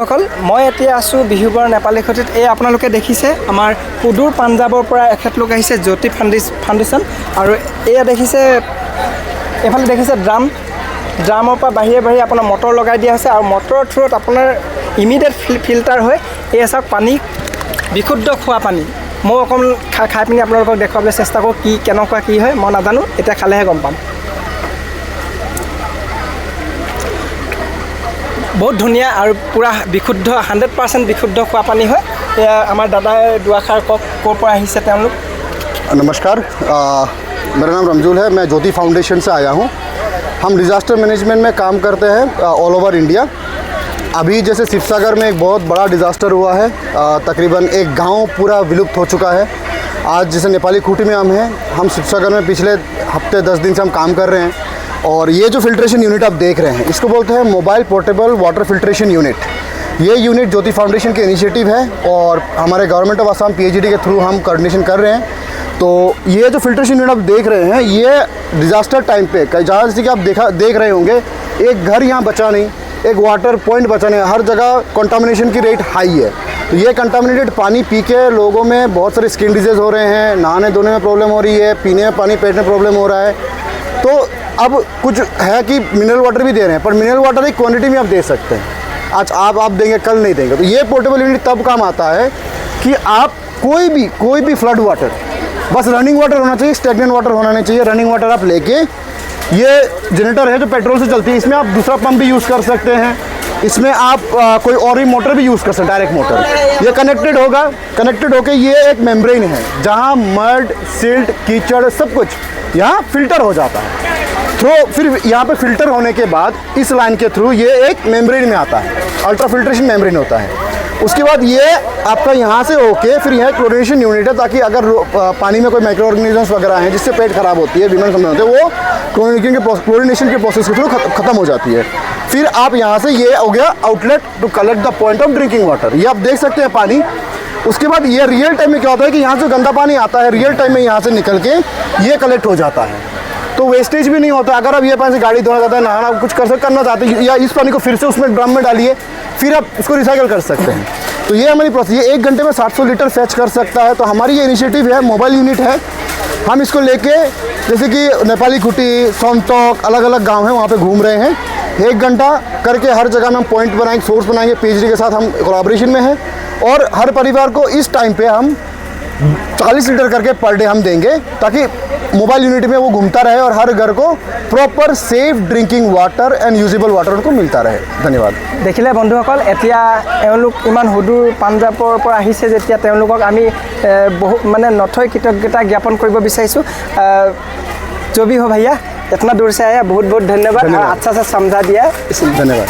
সকল মই এতিয়া আছো বিহুবৰ নেপালী খটিত এই আপোনালোকে দেখিছে আমাৰ সুদূৰ পাঞ্জাবৰ পৰা এখেতলোক আহিছে জ্যোতি ফাউণ্ডেশ্যন আৰু এয়া দেখিছে এফালে দেখিছে ড্ৰামৰ পৰা বাহিৰে আপোনাৰ মটৰ লগাই দিয়া হৈছে আৰু মটৰৰ থ্ৰুত আপোনাৰ ইমিডিয়েট ফিল্টাৰ হৈ এই চাওক পানী বিশুদ্ধ খোৱা পানী মই অকণ খাই পিনি আপোনালোকক দেখুৱাবলৈ চেষ্টা কৰোঁ কি কেনেকুৱা কি হয় মই নাজানো এতিয়া খালেহে গম পাম बहुत धुनिया और पूरा विशुद्ध 100% विशुद्ध खुआ पानी है आमार दादा दुआखार कौर नमस्कार मेरा नाम रमजूल है। मैं ज्योति फाउंडेशन से आया हूँ। हम डिज़ास्टर मैनेजमेंट में काम करते हैं ऑल ओवर इंडिया। अभी जैसे शिवसागर में एक बहुत बड़ा डिज़ास्टर हुआ है, तकरीबन एक गांव पूरा विलुप्त हो चुका है। आज जैसे नेपाली खूटी में हम शिवसागर में पिछले हफ्ते 10 दिन से हम काम कर रहे हैं और ये जो फिल्ट्रेशन यूनिट आप देख रहे हैं इसको बोलते हैं mobile portable water filtration unit. ये यूनिट ज्योति फाउंडेशन के इनिशिएटिव है और हमारे गवर्नमेंट ऑफ असम PHED के थ्रू हम कोऑर्डिनेशन कर रहे हैं। तो ये जो फिल्ट्रेशन यूनिट आप देख रहे हैं ये डिज़ास्टर टाइम पे जहाँ जैसे कि आप देख रहे होंगे एक घर यहाँ बचा नहीं, एक वाटर पॉइंट बचा नहीं, हर जगह कंटामिनेशन की रेट हाई है। तो ये कंटामिनेटेड पानी पी के लोगों में बहुत सारे स्किन डिजीज़ हो रहे हैं, नहाने धोने में प्रॉब्लम हो रही है, पीने में पानी पेट में प्रॉब्लम हो रहा है। तो अब कुछ है कि मिनरल वाटर भी दे रहे हैं पर मिनरल वाटर एक क्वांटिटी में आप दे सकते हैं। आज आप देंगे कल नहीं देंगे। तो ये पोर्टेबल यूनिट तब काम आता है कि आप कोई भी फ्लड वाटर, बस रनिंग वाटर होना चाहिए, स्टेगनेंट वाटर होना नहीं चाहिए। रनिंग वाटर आप लेके ये जनरेटर है जो पेट्रोल से चलती है, इसमें आप दूसरा पंप भी यूज़ कर सकते हैं। इसमें आप कोई और भी मोटर भी यूज़ कर सकते हैं, डायरेक्ट मोटर। ये कनेक्टेड होगा, कनेक्टेड होके ये एक मेम्ब्रेन है जहाँ मड सिल्ट कीचड़ सब कुछ यहाँ फिल्टर हो जाता है। तो फिर यहाँ पे फिल्टर होने के बाद इस लाइन के थ्रू ये एक मेम्ब्रेन में आता है, अल्ट्रा फिल्ट्रेशन मेम्ब्रेन होता है। उसके बाद ये आपका यहाँ से होके फिर यह क्लोरिनेशन यूनिट है ताकि अगर पानी में कोई माइक्रो ऑर्गेनिजम्स वगैरह हैं जिससे पेट खराब होती है, बीमारी समझ होते हैं, वो क्लोरिनेशन के प्रोसेस के थ्रू ख़त्म हो जाती है। फिर आप यहाँ से ये हो गया outlet to collect the point of drinking water. ये आप देख सकते हैं पानी। उसके बाद ये रियल टाइम में क्या होता है कि यहाँ से गंदा पानी आता है, रियल टाइम में यहाँ से निकल के ये कलेक्ट हो जाता है। तो वेस्टेज भी नहीं होता। अगर आप ये पानी से गाड़ी धोना चाहते हैं, नहाना कुछ करना चाहते हैं या इस पानी को फिर से उसमें ड्रम में डालिए, फिर आप इसको रिसाइकल कर सकते हैं। तो ये हमारी प्रोसेस, ये 1 घंटे में 700 लीटर फैच कर सकता है। तो हमारी ये इनिशिएटिव है, मोबाइल यूनिट है। हम इसको लेके जैसे कि नेपाली खुटी, सोमटोक, अलग अलग गाँव हैं वहाँ पर घूम रहे हैं। 1 घंटा करके हर जगह में हम पॉइंट बनाएंगे, सोर्स बनाएंगे। PHED के साथ हम कोलैबोरेशन में हैं और हर परिवार को इस टाइम पे हम 40 लीटर करके पर डे हम देंगे ताकि मोबाइल यूनिट में वो घूमता रहे और हर घर को proper safe drinking water and usable water उनको मिलता रहे। धन्यवाद। देखिले बंधुসকল এতিয়া এওঁলোক ইমান সুদূৰ পাঞ্জাবৰ পৰা আহিছে যেতিয়া তেওঁলোকক আমি বহু মানে নথৈ কৃতজ্ঞতা জ্ঞাপন কৰিব বিচাৰিছোঁ। जो भी हो भैया इतना दूर से आया बहुत बहुत धन्यवाद। अच्छा सा समझा दिया। धन्यवाद।